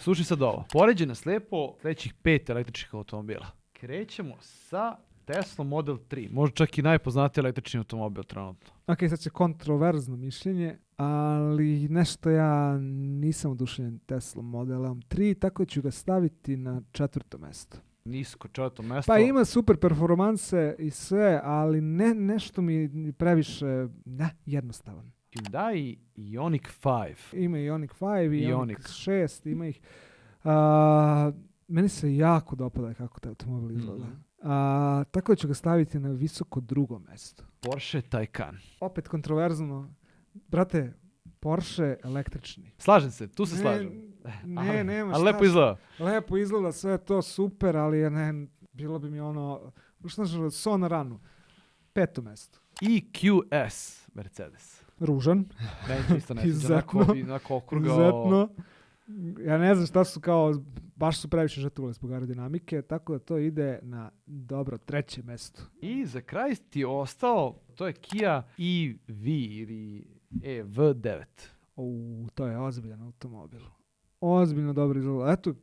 slušaj sad ovo. Poređena slijepo sledećih 5 električnih automobila. Krećemo sa Tesla Model 3. Možda čak i najpoznatiji električni automobil trenutno. Ok, sad će kontroverzno mišljenje, ali nešto ja nisam oduševljen Tesla Modelom 3, tako ću ga staviti na 4. mesto. Nisko 4. mesto. Pa ima super performanse i sve, ali nešto mi previše jednostavan. Hyundai Ioniq 5. Ima Ioniq 5 i Ioniq Ioniq. 6, ima ih. Meni se jako dopada kako taj automobil izgleda. Tako da ću ga staviti na visoko 2. mesto. Porsche Taycan. Opet kontroverzno. Brate, Porsche električni. Slažem se, tu se slažem. Nema Ali lepo izgleda. Lepo izgleda, sve je to super, ali bilo bi mi so na ranu. 5. mesto. EQS Mercedes. Ružan. Meni isto ne sviđa. Onako okrugao. Izuzetno. Ja ne znam šta su baš su previše žrtvovali zbog aerodinamike, tako da to ide na dobro 3. mesto. I za kraj ti je ostao, to je Kia EV ili EV9. To je ozbiljan automobil. Ozbiljno dobro izgleda. Eto,